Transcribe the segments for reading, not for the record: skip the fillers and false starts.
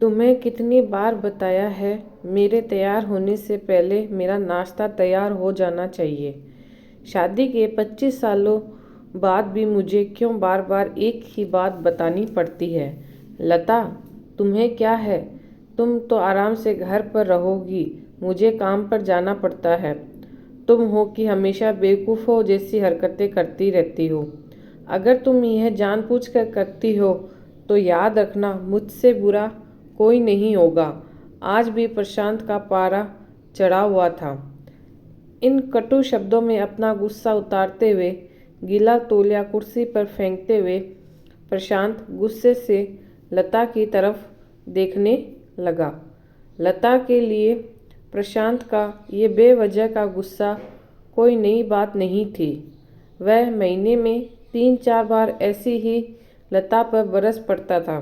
तुम्हें कितनी बार बताया है, मेरे तैयार होने से पहले मेरा नाश्ता तैयार हो जाना चाहिए। शादी के 25 सालों बाद भी मुझे क्यों बार बार एक ही बात बतानी पड़ती है। लता, तुम्हें क्या है? तुम तो आराम से घर पर रहोगी, मुझे काम पर जाना पड़ता है। तुम हो कि हमेशा बेवकूफ़ों जैसी हरकतें करती रहती हो। अगर तुम यह जानबूझकर करती हो तो याद रखना, मुझसे बुरा कोई नहीं होगा। आज भी प्रशांत का पारा चढ़ा हुआ था। इन कटु शब्दों में अपना गुस्सा उतारते हुए, गीला तौलिया कुर्सी पर फेंकते हुए, प्रशांत गुस्से से लता की तरफ देखने लगा। लता के लिए प्रशांत का ये बेवजह का गुस्सा कोई नई बात नहीं थी। वह महीने में 3-4 बार ऐसी ही लता पर बरस पड़ता था।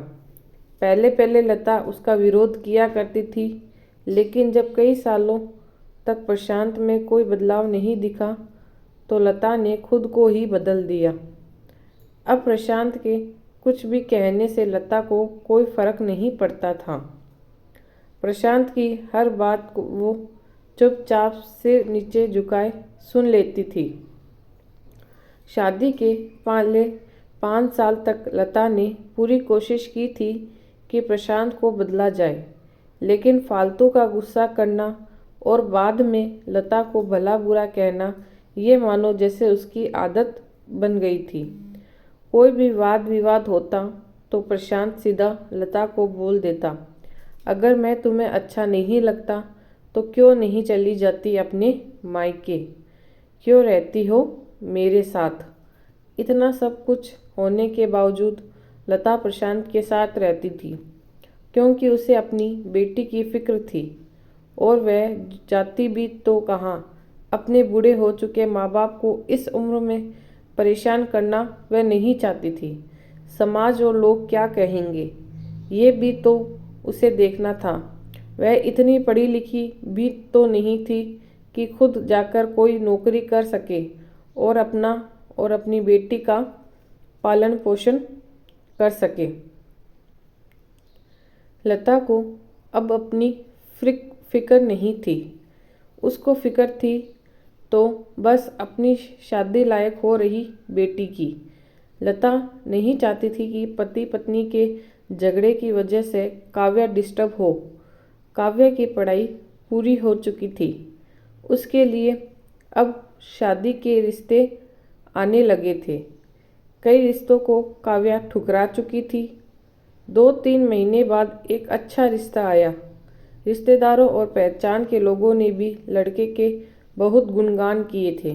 पहले पहले लता उसका विरोध किया करती थी, लेकिन जब कई सालों तक प्रशांत में कोई बदलाव नहीं दिखा तो लता ने खुद को ही बदल दिया। अब प्रशांत के कुछ भी कहने से लता को कोई फर्क नहीं पड़ता था। प्रशांत की हर बात को वो चुपचाप सिर नीचे झुकाए सुन लेती थी। शादी के पहले 5 साल तक लता ने पूरी कोशिश की थी कि प्रशांत को बदला जाए, लेकिन फालतू का गुस्सा करना और बाद में लता को भला बुरा कहना, ये मानो जैसे उसकी आदत बन गई थी। कोई भी वाद विवाद होता तो प्रशांत सीधा लता को बोल देता, अगर मैं तुम्हें अच्छा नहीं लगता तो क्यों नहीं चली जाती अपने मायके, क्यों रहती हो मेरे साथ। इतना सब कुछ होने के बावजूद लता प्रशांत के साथ रहती थी, क्योंकि उसे अपनी बेटी की फिक्र थी। और वह जाती भी तो कहाँ, अपने बूढ़े हो चुके माँ बाप को इस उम्र में परेशान करना वह नहीं चाहती थी। समाज और लोग क्या कहेंगे, ये भी तो उसे देखना था। वह इतनी पढ़ी लिखी भी तो नहीं थी कि खुद जाकर कोई नौकरी कर सके और अपना और अपनी बेटी का पालन पोषण कर सके। लता को अब अपनी फिक्र नहीं थी। उसको फिक्र थी तो बस अपनी शादी लायक हो रही बेटी की। लता नहीं चाहती थी कि पति पत्नी के झगड़े की वजह से काव्या डिस्टर्ब हो। काव्या की पढ़ाई पूरी हो चुकी थी। उसके लिए अब शादी के रिश्ते आने लगे थे। कई रिश्तों को काव्या ठुकरा चुकी थी। 2-3 महीने बाद एक अच्छा रिश्ता आया। रिश्तेदारों और पहचान के लोगों ने भी लड़के के बहुत गुणगान किए थे।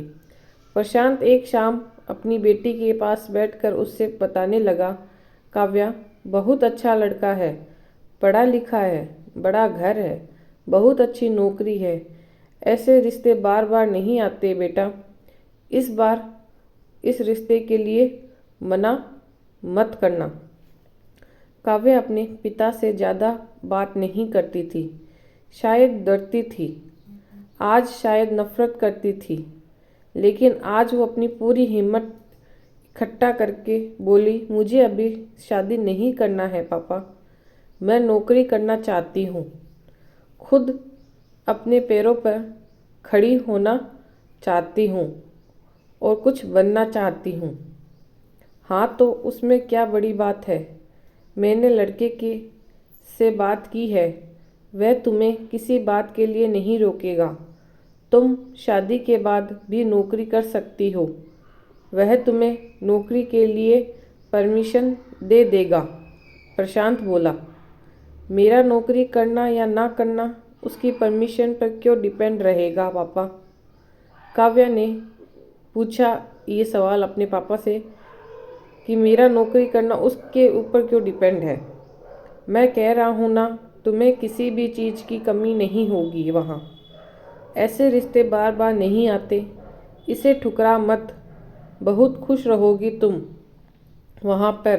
प्रशांत एक शाम अपनी बेटी के पास बैठकर उससे बताने लगा, काव्या, बहुत अच्छा लड़का है, पढ़ा लिखा है, बड़ा घर है, बहुत अच्छी नौकरी है। ऐसे रिश्ते बार बार नहीं आते बेटा। इस बार इस रिश्ते के लिए मना मत करना। काव्या अपने पिता से ज़्यादा बात नहीं करती थी। शायद डरती थी, आज शायद नफरत करती थी, लेकिन आज वो अपनी पूरी हिम्मत इकट्ठा करके बोली, मुझे अभी शादी नहीं करना है पापा, मैं नौकरी करना चाहती हूँ। खुद अपने पैरों पर खड़ी होना चाहती हूँ और कुछ बनना चाहती हूँ। हाँ तो उसमें क्या बड़ी बात है। मैंने लड़के की से बात की है, वह तुम्हें किसी बात के लिए नहीं रोकेगा। तुम शादी के बाद भी नौकरी कर सकती हो, वह तुम्हें नौकरी के लिए परमिशन दे देगा। प्रशांत बोला, मेरा नौकरी करना या ना करना उसकी परमिशन पर क्यों डिपेंड रहेगा पापा। काव्या ने पूछा ये सवाल अपने पापा से कि मेरा नौकरी करना उसके ऊपर क्यों डिपेंड है। मैं कह रहा हूँ ना, तुम्हें किसी भी चीज़ की कमी नहीं होगी वहाँ। ऐसे रिश्ते बार बार नहीं आते, इसे ठुकरा मत, बहुत खुश रहोगी तुम वहाँ पर।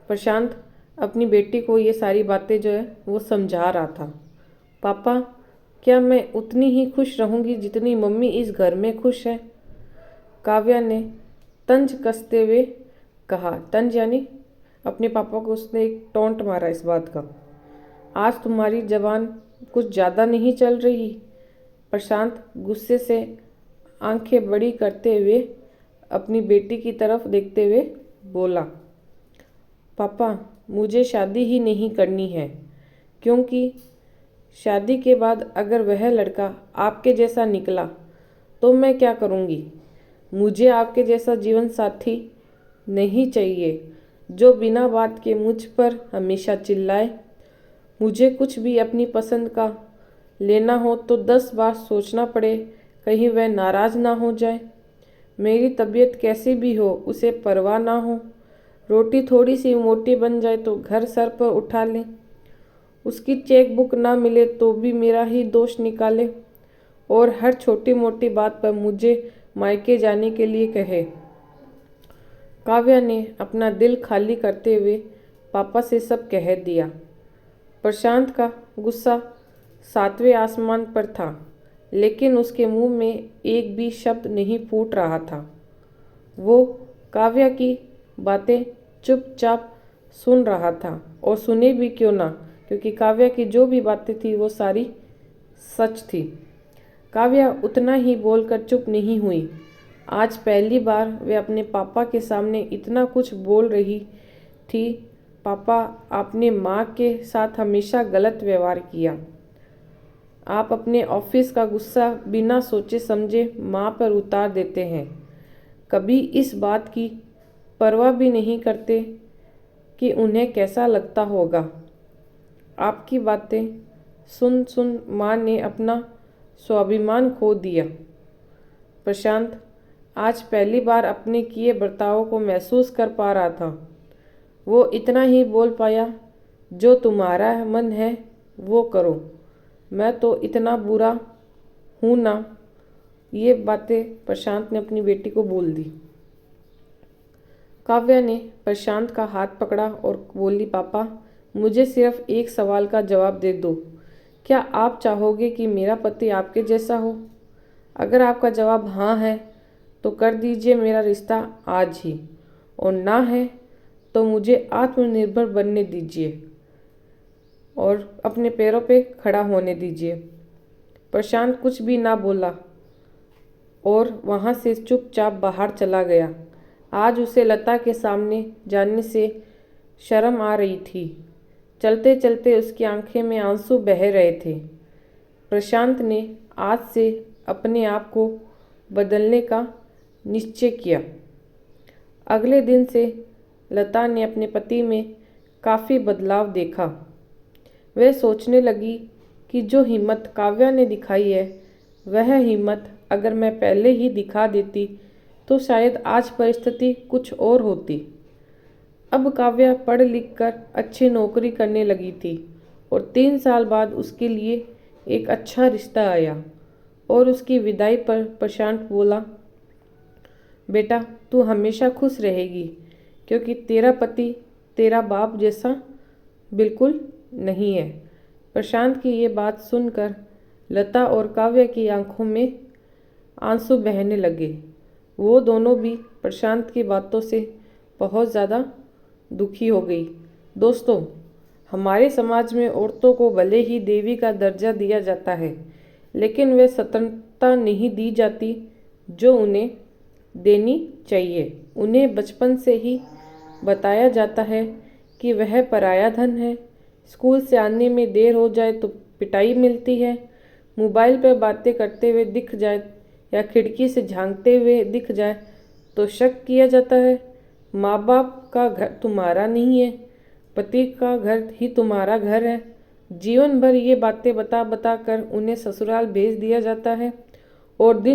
प्रशांत अपनी बेटी को ये सारी बातें जो है वो समझा रहा था। पापा, क्या मैं उतनी ही खुश रहूँगी जितनी मम्मी इस घर में खुश है। काव्या ने तंज कसते हुए कहा। तंज यानी अपने पापा को उसने एक टोंट मारा इस बात का। आज तुम्हारी जबान कुछ ज़्यादा नहीं चल रही? प्रशांत गुस्से से आंखें बड़ी करते हुए अपनी बेटी की तरफ देखते हुए बोला, पापा मुझे शादी ही नहीं करनी है, क्योंकि शादी के बाद अगर वह लड़का आपके जैसा निकला तो मैं क्या करूँगी? मुझे आपके जैसा जीवन साथी नहीं चाहिए जो बिना बात के मुझ पर हमेशा चिल्लाए। मुझे कुछ भी अपनी पसंद का लेना हो तो 10 बार सोचना पड़े, कहीं वह नाराज़ ना हो जाए। मेरी तबीयत कैसी भी हो उसे परवाह ना हो। रोटी थोड़ी सी मोटी बन जाए तो घर सर पर उठा ले। उसकी चेक बुक ना मिले तो भी मेरा ही दोष निकाले और हर छोटी मोटी बात पर मुझे मायके जाने के लिए कहे। काव्या ने अपना दिल खाली करते हुए पापा से सब कह दिया। प्रशांत का गुस्सा 7वें आसमान पर था, लेकिन उसके मुंह में एक भी शब्द नहीं फूट रहा था। वो काव्या की बातें चुपचाप सुन रहा था, और सुने भी क्यों ना, क्योंकि काव्या की जो भी बातें थी वो सारी सच थी। काव्या उतना ही बोलकर चुप नहीं हुई। आज पहली बार वे अपने पापा के सामने इतना कुछ बोल रही थी। पापा, आपने माँ के साथ हमेशा गलत व्यवहार किया। आप अपने ऑफिस का गुस्सा बिना सोचे समझे माँ पर उतार देते हैं। कभी इस बात की परवाह भी नहीं करते कि उन्हें कैसा लगता होगा। आपकी बातें सुन सुन माँ ने अपना स्वाभिमान खो दिया। प्रशांत आज पहली बार अपने किए बर्ताव को महसूस कर पा रहा था। वो इतना ही बोल पाया, जो तुम्हारा मन है वो करो, मैं तो इतना बुरा हूँ ना। ये बातें प्रशांत ने अपनी बेटी को बोल दी। काव्या ने प्रशांत का हाथ पकड़ा और बोली, पापा मुझे सिर्फ एक सवाल का जवाब दे दो। क्या आप चाहोगे कि मेरा पति आपके जैसा हो? अगर आपका जवाब हाँ है तो कर दीजिए मेरा रिश्ता आज ही, और ना है तो मुझे आत्मनिर्भर बनने दीजिए और अपने पैरों पे खड़ा होने दीजिए। प्रशांत कुछ भी ना बोला और वहाँ से चुपचाप बाहर चला गया। आज उसे लता के सामने जाने से शर्म आ रही थी। चलते चलते उसकी आंखें में आंसू बह रहे थे। प्रशांत ने आज से अपने आप को बदलने का निश्चय किया। अगले दिन से लता ने अपने पति में काफ़ी बदलाव देखा। वह सोचने लगी कि जो हिम्मत काव्या ने दिखाई है, वह हिम्मत अगर मैं पहले ही दिखा देती तो शायद आज परिस्थिति कुछ और होती। अब काव्या पढ़ लिख कर अच्छी नौकरी करने लगी थी और 3 साल बाद उसके लिए एक अच्छा रिश्ता आया। और उसकी विदाई पर प्रशांत बोला, बेटा तू हमेशा खुश रहेगी, क्योंकि तेरा पति तेरा बाप जैसा बिल्कुल नहीं है। प्रशांत की ये बात सुनकर लता और काव्या की आंखों में आंसू बहने लगे। वो दोनों भी प्रशांत की बातों से बहुत ज़्यादा दुखी हो गई। दोस्तों, हमारे समाज में औरतों को भले ही देवी का दर्जा दिया जाता है, लेकिन वे स्वतंत्रता नहीं दी जाती जो उन्हें देनी चाहिए। उन्हें बचपन से ही बताया जाता है कि वह पराया धन है। स्कूल से आने में देर हो जाए तो पिटाई मिलती है। मोबाइल पर बातें करते हुए दिख जाए या खिड़की से झांकते हुए दिख जाए तो शक किया जाता है। माँ बाप का घर तुम्हारा नहीं है, पति का घर ही तुम्हारा घर है। जीवन भर ये बातें बता बता कर उन्हें ससुराल भेज दिया जाता है, और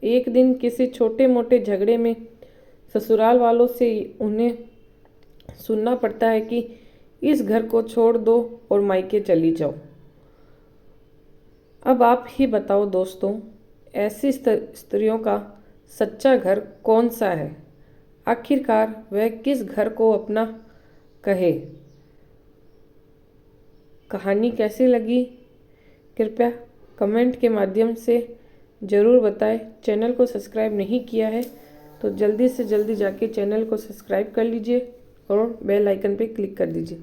एक दिन किसी छोटे मोटे झगड़े में ससुराल वालों से उन्हें सुनना पड़ता है कि इस घर को छोड़ दो और मायके चली जाओ। अब आप ही बताओ दोस्तों, ऐसी स्त्रियों का सच्चा घर कौन सा है? आखिरकार वह किस घर को अपना कहे? कहानी कैसी लगी कृपया कमेंट के माध्यम से ज़रूर बताएं। चैनल को सब्सक्राइब नहीं किया है तो जल्दी से जल्दी जाके चैनल को सब्सक्राइब कर लीजिए और बेल आइकन पे क्लिक कर दीजिए।